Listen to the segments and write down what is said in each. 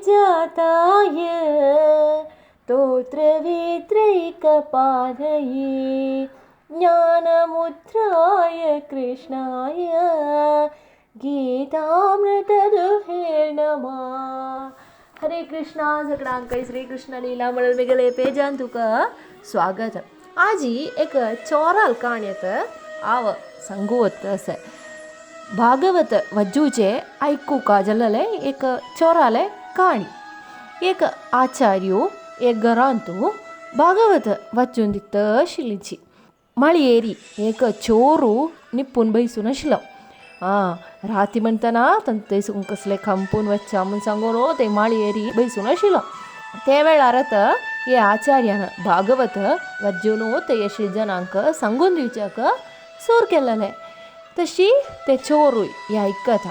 पारिजाताय स्तोत्रवेत्रैकपाणये ज्ञानमुद्राय कृष्णाय गीतामृतदुहे नमः. हरे कृष्णा. सगळ्यांक श्रीकृष्ण लीला मिगले पेजान तुका स्वागत. आजी एक चोराल काणयेत आव सांगुवत असे. भागवत वज्जूचे ऐकूका जाल्ले एक चोराले काणी. एक आचार्य एक घरांतू भागवत वाचून दित आशिल्लीची. माळी एरी एक चोरू निपून बैसून आशिल्लो. राती म्हणटना थंयसून कसले खंपून वच्चा म्हूण सांगून ते माळी एरी बैसून आशिल्लो. ते वेळार हे आचार्यान भागवत वाजून ते अशे जनांक सांगून दिवच्याक सूर केलेले. तशी ते चोरूय हे आयकता.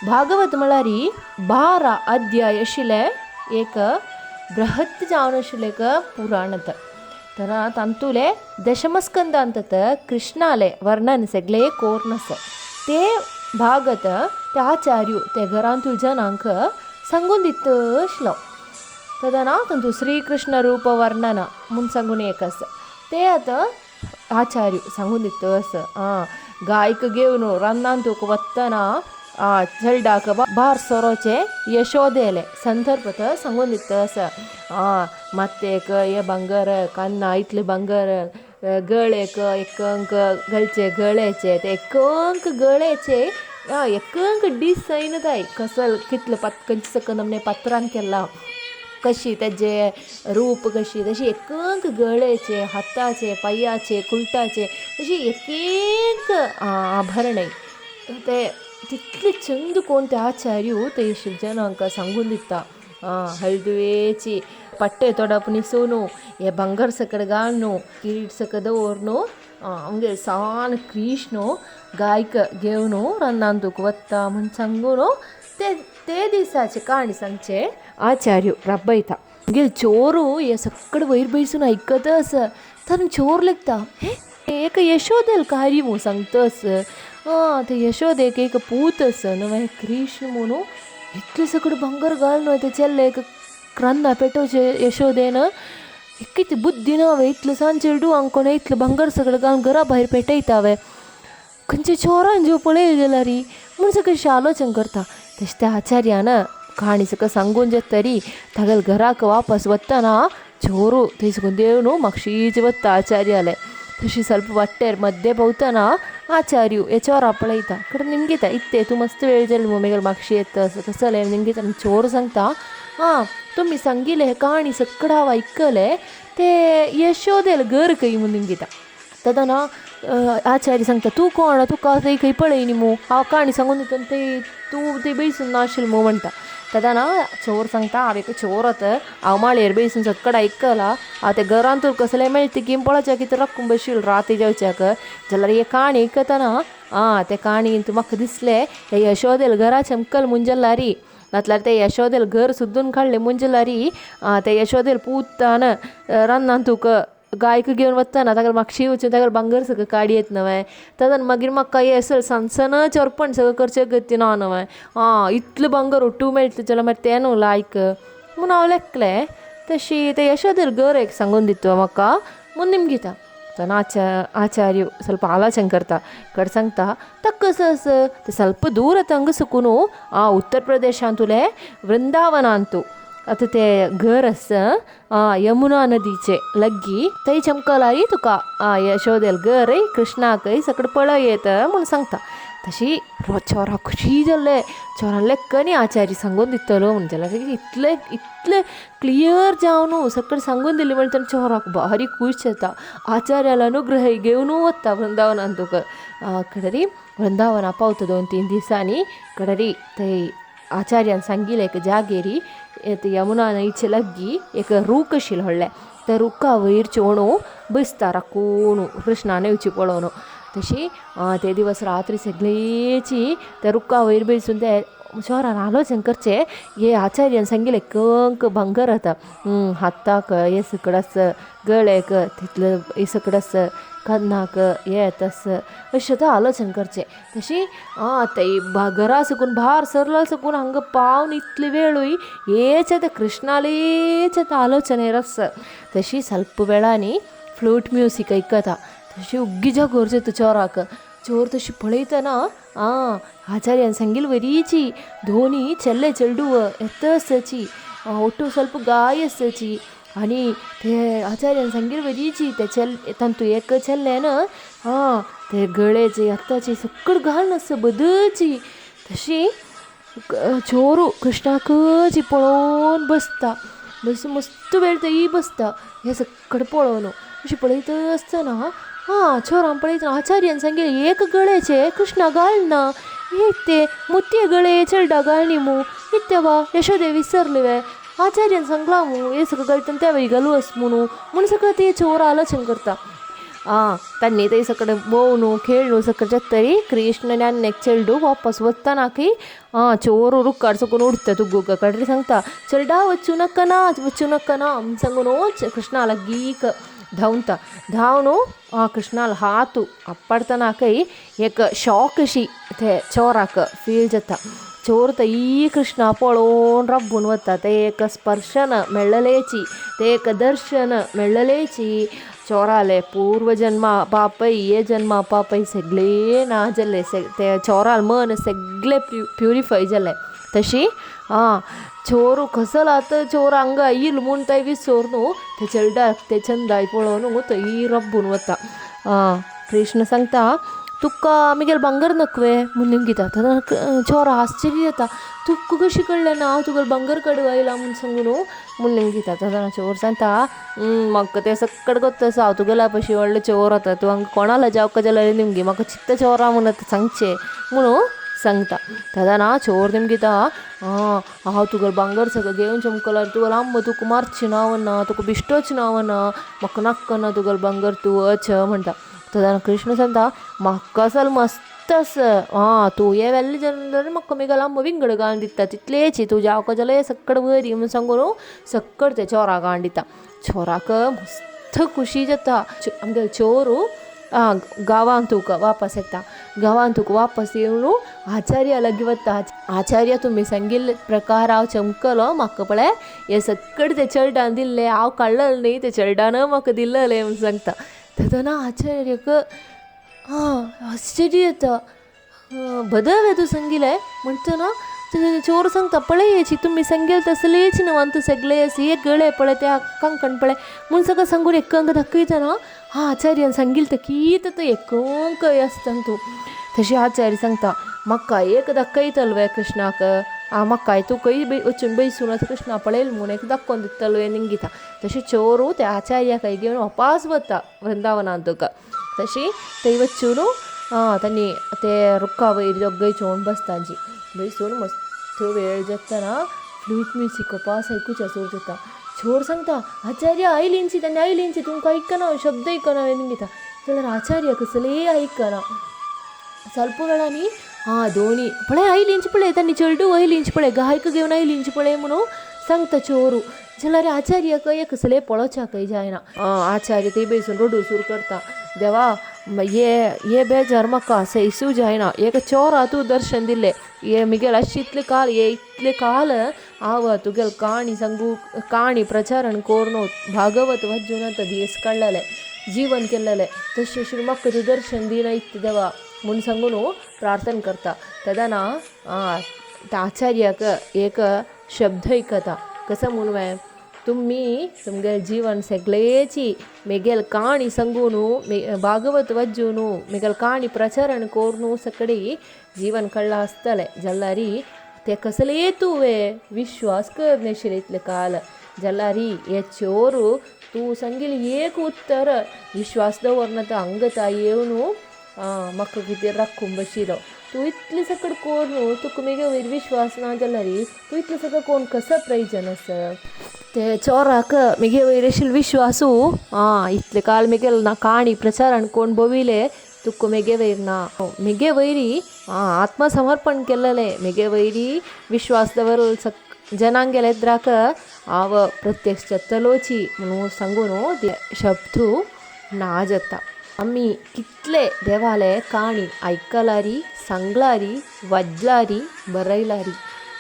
भागवत म्हळ्यार 12 अध्याय आशिल्ले एक बृहत् जावन आशिल्लें एक पुराणत. तर तांतुले दशमस्कंदांत कृष्णाले वर्णन सगळे कोर्नस. ते भागत ते आचार्य ते घरांतूल जनांक सांगून दित आशिल्लो. तदना तांतू श्रीकृष्ण रूप वर्णन म्हूण सांगून एक आसा. ते आतां आचार्य सांगून दित आसा. गायक घेवन रन्नांतूक वतना चलडाक बार सोरोचे यशोदेले संदर्भत सांगून दित आसा. मत्तेक हे बंगार कन्ना इतले बंगार गळेक एकंक गळचे गळेचे ते एकंक गळेचे एकंक डिसायन जाय कसल कितले खंयचे सकन नमने पत्रान केला कशी तेजे रूप कशी तशी एकंक गळेचे हाताचे पायाचे कुलटाचे अशी एक आभरणय ते तितले चंद कोण ते आचार्य ते जनांक सांगून दिता. हळदुवेची पट्टे तोडप न्हिसून हे बंगार सकड घालून किरीट सकड दवरून हंगे सान कृष्ण गायक घेवन रन्नांतूक वता म्हूण सांगून ते दिसाचे काणी सांगचे आचार्य राबयता. गे चोरू हे सकड वयर बैसून आयकत आसा. तर चोर लेखता एक यशोदेल कार्य म्हूण सांगतस. ते यशोदेक एक पूत आसा न्हय कृष्ण म्हणून इतले सकड बंगार घालून ते चेल्ले एक रन्ना पेटोवचे यशोदेन कितें बुद्धी ना हांवें इतलें सांचेडू हांकोण इतलें बंगार सकड घालून घरा भायर पेटयता हांवें खंयचे चोरान ज्यो पळय जाल्यार म्हूण सकयशें आलोचन करता. तशें त्या आचार्यान काणी सकयल सांगून तरी तागेल घराक वापस वतना चोरू थंय सकून देवन म्हाक्षीच वता आचार्याले. तशी ಸ್ವಲ್ಪ वाटेर मध्य पावतना आचार्य हे चोरा पळयता. कडेन निमगेता इत्ते तूं मस्त वेळ जाली मुगेल म्हाक्षी येता तसं जालें निमगेता. चोर सांगता तुमी सांगिल्ले हे काणी सकड हांव आयकले ते यशोदेल घर खंय म्हूण निमगेता. तदना आचार्य सांगता तूं कोण तुका थंय खंय पळय न्ही मू हांव काणी सांगून दिता ते तूं थंय बैसून नाशिल्लो मू म्हणटा. तदना चोर सांगता हांव एक चोरत हांव माळयेर बैसून सकड आयकला हांव ते घरांतूर कसलें मेळटा की पळोवच्या कितें रक्कून बशिल्लो राती जेवच्याक जाल्यार हे काणी आयकतना ते काणयेंत म्हाका दिसलें हे यशोदेल घराचें मुखेल मुंजल्लारी नातल्यार ते यशोदेल घर सुद्दून काडलें मुंजल्लारी ते यशोदेल पूतान रन्नांतूक गायक घेवन वतना ताका म्हाक्षी वचून ताका बंगार सकयल काडी येत न्हय. तदन मागीर म्हाका हे सनसन चोरपण सगळें करचें गती ना न्हय. इतलें बंगार ओट्टू मेळटा जाल्यार मागीर तें न्हू लायक म्हूण हांव लेखलें. तशी ते यशोदेल घर एक सांगून दिता म्हाका म्हूण निमगेता. आचार्य ಸ್ವಲ್ಪ ಆಲೋಚನೆ करता. कಡೆ सांगता ताका कसं असं ते ಸ್ವಲ್ಪ दूर येता हांगा सकून उत्तर प्रदेशांतुले वृंदावनांतू आतां ते घर आसा यमुना नदीचे लग्गी थंय चमकलारी तुका यशोदेल घर कृष्णाकय सकड पळय येत म्हूण सांगता. तशी चोरा खुशी जाल्ले चोरान लेखनी आचार्य सांगून दितलो म्हूण जाल्यार इतले क्लियर जावन सकड सांगून दिली म्हणटा चोराक भारी खूश जाता. आचार्याला अनुग्रह घेवन वता वृंदावनांत तुका. कडरी वृंदावना पावता 2-3 दिसांनी कडरी थंय आचार्यान सांगिल्लें एक जागेरी यमुना न्हंयचे लग्गी एक रूख आशिल्लो व्हडलें. त्या रुखा वयर चोवणू बसता राखून कृष्णान येवची पळोवन. तशी ते दिवस रात्री सगळेची त्या रुखा वयर बसून ते चोरान आलोचन करचें हे आचार्यान सांगिल्लें कंक बंगार आतां हाताक हे सकड आसा गळेक तितले हे सकड आसा कन्नाक ये तस अशें आतां आलोचन करचें तशी ते घरा सकून भार सरला सकून हांगा पावन इतले वेळूय हेच आतां कृष्णालेच आतां आलोचनेर आसा तशी ಸ್ವಲ್ಪ वेळांनी फ्लूट म्युजीक आयकता तशी उग्गी जागोर जाता चोराक चोर तशी पळयतना आचार्यान सांगिल् वरीची दोनी ಚೆಲ್ಲೆ ಚೆಲ್ಡುವ ಎತ್ತಸची ಒಟ್ಟು ಸ್ವಲ್ಪ ಗಾಯಸची आणि ते आचार्यान सांगिल् वरीची ते तंतू एक ಚೆಲ್ಲೆನ ते गळेचे आत्ताची सकड घालून आसा बदची तशी चोरू कृष्णाकची पळोवन बसता मस्त वेळ थंय बसता हे सकड पळोवन अशी पळयत आसतना चोरान पळयतना आचार्यान सांगिल्लें एक गळेचे कृष्णा घालना एक ते मुत्ये गळे चेडा घालनी मू इत्तेवा यशोदे विसरले आचार्यान सांगला मू हे सगळं घालतना त्या वेळी घालू अस म्हणून सगळं ते चोर आलोचन करता तन्नी थंय सकड भोवनू खेळनू सकड जेतरी कृष्ण आनी चेडू वापस वतानाकी चोर रुक्काड सकून उडता तुग्गूक कड्री सांगता चेडा वच्चू नक्कना सांगून कृष्णा लागीक धांवता धांवन कृष्णाल हातू पडतनाकय एक शॉक अशी ते चोराक फील जाता चोर थंय कृष्णा पळोवन रब्बून वता ते एक स्पर्शन मेळ्ळलेची ते एक दर्शन मेळ्ळलेची चोराले पूर्व जन्मा पापय हे जन्मा पापय सगळे ना जाल्ले ते चोराल मन सगळे प्युरिफाय जाले तशी चोरू कसं आतां चोर हांगा येयल म्हूण थंय विसर न्हू ते चेडूक ते चंदाय पळोवन थंय रब्बून वता कृष्ण सांगता तुका आमगेर भांगर नकवे म्हूण निमगिता चोर आश्चर्य जाता तुका कशी कळ्ळें ना हांव तुगेलो भांगर काडूं आयला म्हूण सांगून म्हूण निमगिता चोर सांगता म्हाका ते सकड कोत्ता आसा हांव तुगेल्या पयशी व्हडले चोर आतां तूं हांगा कोणाला जावका जाल्यार निमगी म्हाका चित्त चोरा म्हूण आतां सांगचें म्हणून सांगता तदाना चोर निमगिता हांव तुगेलो भांगर सगळं घेवन चमकला तुगेलो अम्म तुका मारची नावना तुका बिश्टोच नावना म्हाका नाक्कना तुगेलो भांगर तूं अच म्हणटा तदाना कृष्ण सांगता म्हाका सल मस्त आसा तूं हे वेल्ले जाल्यार म्हाका मेगेलो अम्म विंगड घालून दिता तितलेची तूं जावका जाल्यार सकड वरी म्हूण सांगून सकड ते चोराक घालून दिता चोराक मस्त खुशी जाता आमगेलो चोरू गांवांत तुका वापस येता गांवांत तुका वापस येवन आचार्या लागीं वता आचार्य तुमी सांगिल्ले प्रकार हांव चमकलो म्हाका पळय हे सकड ते चेडणान दिल्ले हांव काडलेलें न्ही ते चेडणान म्हाका दिल्लें म्हूण सांगता तेदना आचार्याक आश्चर्य येता बदल तूं सांगिलें म्हणटना चोर सांगता पळय हेची तुमी सांगेल तसलेच न्हू आनी तूं सगळे एक गळे पळय त्या कंकण पळय म्हूण सगळं सांगून एक अंक दाखयतना आचार्यान सांगिल्लें कित तो एक आसता तूं तशी आचार्य सांगता म्हाका एक दाखयतलो कृष्णाक म्हाकाय तूं खंय वचून बसून आतां कृष्णा पळयलें म्हूण एक दाखोवन दितलो निमगिता तशी चोरू त्या आचार्याक घेवन वापस वता वृंदावनांत तुका तशी थंय वचून तांणी ते रुक्का वयर दोगूय चोवन बसताची बसून मस्त वेळ जातना फ्लूट म्युजीक पास आयकुचें सुरू जाता चोर सांगता आचार्य आयलींची तांणी आयलींची तुमकां आयकना शब्द आयकना निमगिता जाल्यार आचार्य कसलेय आयकना ಸ್ವಲ್ಪ वेळांनी दोनी पळय आयलींची पळय तांणी चेडू आयलींची पळय गायक घेवन आयलींची पळय म्हणून सांगता चोरू जाल्यार आचार्याक कसलेय पळोवच्याकय जायना आचार्य थंय बसून रडू सुरू करता देवा हे बेजार म्हाका सैसू जायना एक चोरा तूं दर्शन दिल्लें हे मिगेल अशें इतले काल हांव तुगेल काणी सांगू काणी प्रचारण कोरून भागवत वाजून आतां दीस काडलेले जीवन केल्लेलें तशें म्हाका तूं दर्शन दिना इत्त देवा म्हूण सांगून प्रार्थना करता तदाना आचार्याक एक शब्द आयकता कसं म्हणून तुम्ही तुमगे जीवन सगळेची मेगेल काणी सांगून भागवत वाजून मेगेल काणी प्रचारण करून सकडी जीवन काडला आसतलें जाल्यार ते कसले तुवे विश्वास करनाशिल्ले इतले काल जाल्यार हे चोरू तूं सांगिल्लें एक उत्तर विश्वास दवरना तो हांगा येवन म्हाका कितें राखून बशिलो तूं इतलें सकड कोरून तुका मेगे वयर विश्वास ना जाल्यार तूं इतलें सकड कोण कसो प्रयोजन आसा ते चोराक मेगे वयर आशिल्लो विश्वासू इतले काल मेगेल ना काणी प्रचारण कोण बोविले तुका मेगे वयर ना मेगे वयरी आत्मसमर्पण केल्लेलें मेगे वयरी विश्वास दवर जनांगेले एद्राक हांव प्रत्यक्ष चलोची म्हणून सांगून शब्द ना जाता आम्ही कितले देवाले काणी ऐकलारी सांगलारी वाजलारी बरयलारी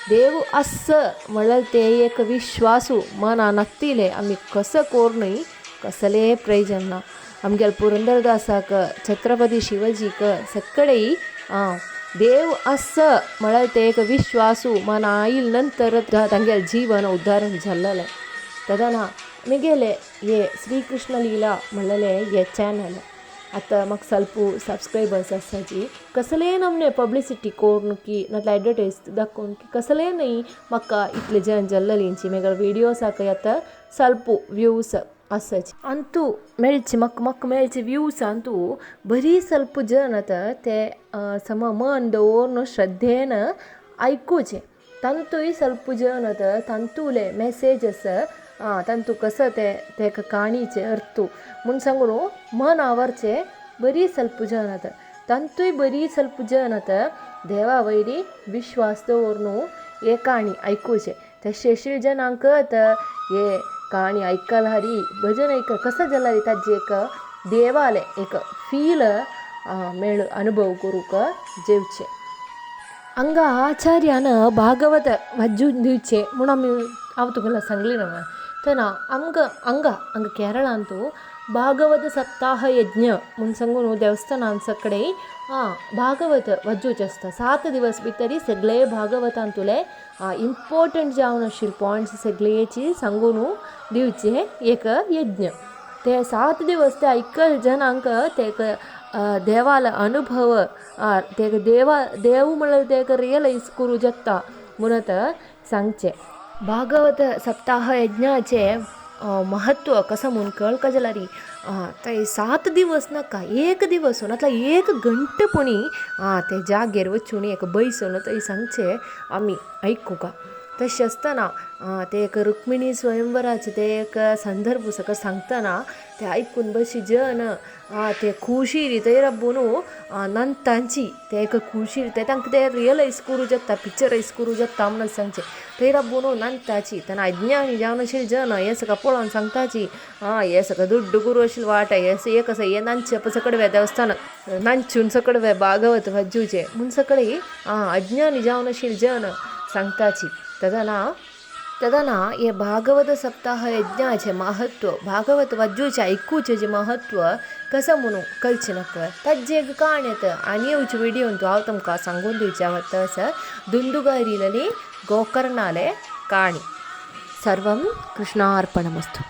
देव असं म्हणलं ते एक विश्वासू मना नक्तीले आम्ही कसं कोरनय कसले प्रयोजन ना आमगे पुरंदरदासाक छत्रपती शिवाजीक सकडे देव असं म्हणलं ते एक विश्वासू मना आईल नंतर तांगे जीवन उद्धारण झालेलं तदना मिगेले ये श्रीकृष्ण लीला म्हणलेले ये चॅनल आता म्हाका ಸ್ವಲ್ಪ सब्सक्रायबर्स आसाची कसले नमने पब्लिसिटी कोरून की नातला एडवर्टायज दाखोवन की कसले न्ही म्हाका इतले जन जल्ललींची मेगळ विडियोस आका आता ಸ್ವಲ್ಪ व्यूज आसाची अंतू मेळची म्हाका मेळचे व्यूज अंतू बरी ಸ್ವಲ್ಪ जन आता ते सम मन दवरून श्रद्धेन ऐकूचे तंतूय ಸ್ವಲ್ಪ जन आता तंतूले मेसेजेस तंतू कसं ते काणीचे अर्थू म्हूण सांगून मन आवरचे बरी ಸ್ವಲ್ಪ जन आता तंतूय बरी ಸ್ವಲ್ಪ जन आता देवा वयरी विश्वास दवरून हे काणी ऐकूचे तशें जनांक आता हे काणी ऐकलारी भजन ऐक कसं जालारी ताजे एक देवाले एक फील मेळ अनुभव करूक जेवचे हंगा आचार्यान भागवत वजून दिवचे म्हूण आमी हांव तुमकां सांगली ना तेन्ना हांगा केरळांतू भागवत सप्ताह यज्ञ म्हूण सांगून देवस्थानां सकडे भागवत वजूचे आसता 7 दिवस भितर सगळे भागवतांतुले इम्पॉर्टंट जावन आशिल्ले पॉयंट्स सगळेची सांगून दिवचे एक यज्ञ ते 7 दिवस ते ऐकल जनांक ते देवाला अनुभव ते देव म्हणल्यार ते रियलायज करू शकता म्हणत सांगचे भागवत सप्ताह यज्ञाचे महत्व कसं म्हणून कळक जाल्यारी ते 7 दिवस नाका 1 दिवस नातला 1 घंटपुणी ते जागेर वचून एक बैसून थंय सांगचे आमी ऐकूका तशें आसतना ते एक रुक्मिणी स्वयंवराचे ते एक संदर्भ सगळं सांगतना ते ऐकून बशी जन ते खुशीरी ते रब्बून नंतांची ते एक खुशीरी ते तांकां ते रियलायज करूं शकता पिक्चरायज करूं शकता म्हणून सांगचे ते रब्बून नंताची तेन्ना अज्ञानी जावन आशिल्ले जन हे सगळं पळोवन सांगताची हे सगळं दुड्ड गुरू आशिल्ले वाट हे कसं हे नांचे सकडवे देवस्थान नांचून सकडवे भागवत वजूचे म्हूण सगळे अज्ञानी जावन आशिल्ले जन सांगताची तदना ये भागवत सप्ताह यज्ञाचे महत्व भागवत वजूचे ऐकूचे जे महत्व कसं म्हणून कळचे नका ताजे काणयेत आनी येवचे व्हिडियोन हांव तुमकां सांगून दिवचे वतस दुंदुगारीलनी गोकर्णाले काणी सर्वं कृष्णार्पणमस्तु.